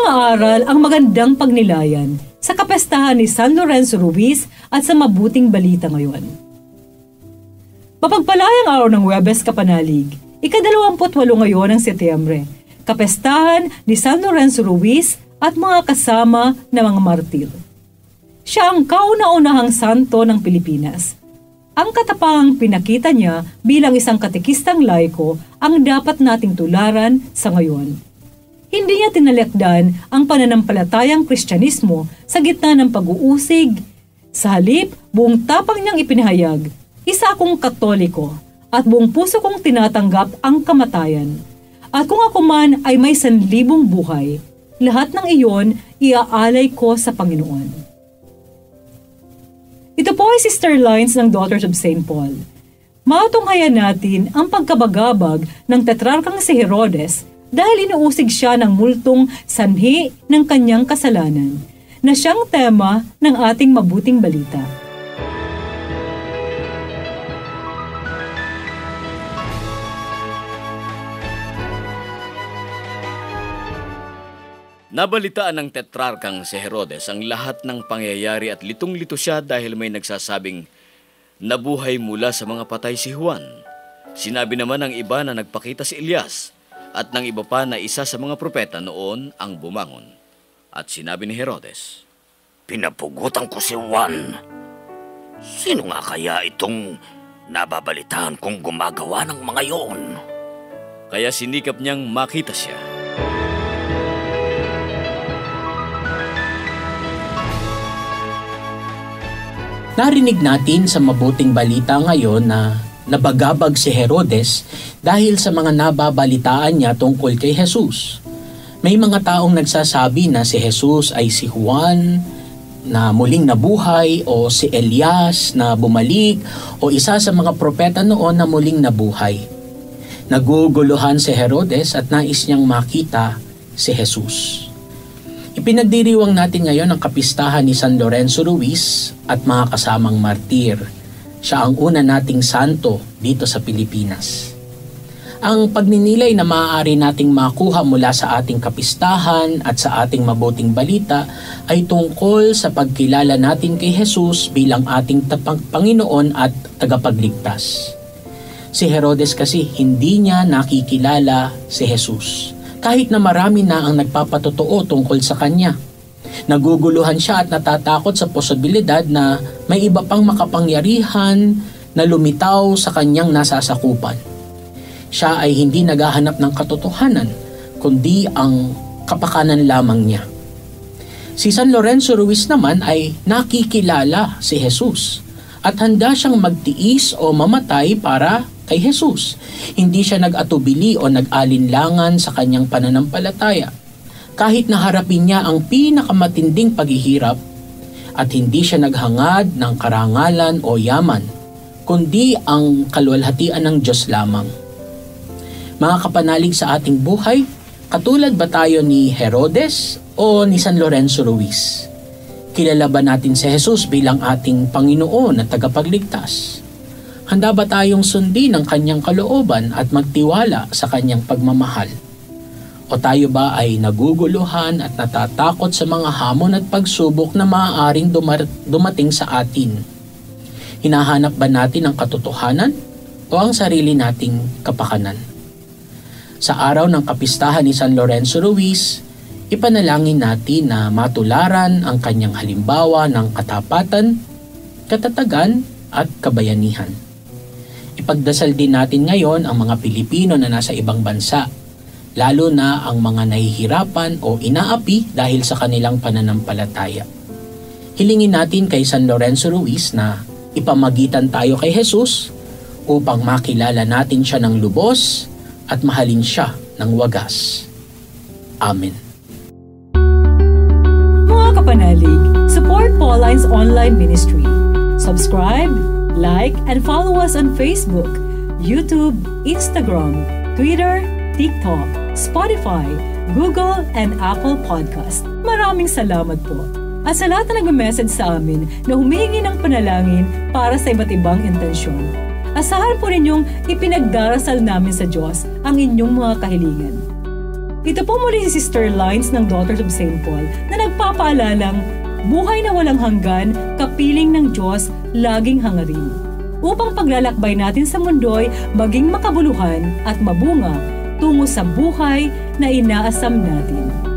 maaral ang magandang pagnilayan sa kapestahan ni San Lorenzo Ruiz at sa mabuting balita ngayon. Mapagpalayang araw ng Huwebes Kapanalig, ika-28 ngayon ng Setyembre, kapestahan ni San Lorenzo Ruiz at mga kasama na mga martir. Siya ang kauna-unahang santo ng Pilipinas. Ang katapangang pinakita niya bilang isang katekistang laiko ang dapat nating tularan sa ngayon. Hindi niya tinalakdan ang pananampalatayang Kristyanismo sa gitna ng pag-uusig. Sa halip, buong tapang niyang ipinahayag, isa akong Katoliko at buong puso kong tinatanggap ang kamatayan. At kung ako man ay may 1,000 buhay, lahat ng iyon iaalay ko sa Panginoon. Ito po ay Sister Lines ng Daughters of St. Paul. Matunghayan natin ang pagkabagabag ng tetrarkang si Herodes dahil inuusig siya ng multong sanhi ng kanyang kasalanan, na siyang tema ng ating mabuting balita. Nabalitaan ng tetrarkang si Herodes ang lahat ng pangyayari at litong-lito siya dahil may nagsasabing nabuhay mula sa mga patay si Juan. Sinabi naman ng iba na nagpakita si Elias at ng iba pa na isa sa mga propeta noon ang bumangon. At sinabi ni Herodes, "Pinapugutan ko si Juan. Sino nga kaya itong nababalitaan kong gumagawa ng mga iyon?" Kaya sinikap niyang makita siya. Narinig natin sa mabuting balita ngayon na nabagabag si Herodes dahil sa mga nababalitaan niya tungkol kay Jesus. May mga taong nagsasabi na si Jesus ay si Juan na muling nabuhay o si Elias na bumalik o isa sa mga propeta noon na muling nabuhay. Naguguluhan si Herodes at nais niyang makita si Jesus. Ipinagdiriwang natin ngayon ang kapistahan ni San Lorenzo Ruiz at mga kasamang martir. Siya ang una nating santo dito sa Pilipinas. Ang pagninilay na maaari nating makuha mula sa ating kapistahan at sa ating mabuting balita ay tungkol sa pagkilala natin kay Jesus bilang ating Panginoon at tagapagligtas. Si Herodes kasi hindi niya nakikilala si Jesus, kahit na marami na ang nagpapatotoo tungkol sa kanya. Naguguluhan siya at natatakot sa posibilidad na may iba pang makapangyarihan na lumitaw sa kanyang nasasakupan. Siya ay hindi naghahanap ng katotohanan, kundi ang kapakanan lamang niya. Si San Lorenzo Ruiz naman ay nakikilala si Jesus at handa siyang magtiis o mamatay para kay Jesus. Hindi siya nag-atubili o nag-alinlangan sa kanyang pananampalataya. Kahit naharapin niya ang pinakamatinding paghihirap at hindi siya naghangad ng karangalan o yaman, kundi ang kaluwalhatian ng Diyos lamang. Mga kapanalig sa ating buhay, katulad ba tayo ni Herodes o ni San Lorenzo Ruiz? Kilala ba natin si Jesus bilang ating Panginoon at tagapagligtas? Handa ba tayong sundin ang kanyang kalooban at magtiwala sa kanyang pagmamahal? O tayo ba ay naguguluhan at natatakot sa mga hamon at pagsubok na maaaring dumating sa atin? Hinahanap ba natin ang katotohanan o ang sarili nating kapakanan? Sa araw ng kapistahan ni San Lorenzo Ruiz, ipanalangin natin na matularan ang kanyang halimbawa ng katapatan, katatagan at kabayanihan. Ipagdasal din natin ngayon ang mga Pilipino na nasa ibang bansa, lalo na ang mga nahihirapan o inaapi dahil sa kanilang pananampalataya. Hilingin natin kay San Lorenzo Ruiz na ipamagitan tayo kay Jesus upang makilala natin siya ng lubos at mahalin siya ng wagas. Amen. Mga kapanalig, support Pauline's online ministry. Subscribe, like, and follow us on Facebook, YouTube, Instagram, Twitter, TikTok, Spotify, Google, and Apple Podcast. Maraming salamat po. At sa lahat na nag-message sa amin na humihingi ng panalangin para sa iba't ibang intensyon. Asahan po ninyong ipinagdarasal namin sa Diyos ang inyong mga kahilingan. Ito po muli si Sister Lines ng Daughters of St. Paul na nagpapaalalang buhay na walang hanggan, kapiling ng Diyos, laging hangarin. Upang paglalakbay natin sa mundo'y maging makabuluhan at mabunga tungo sa buhay na inaasam natin.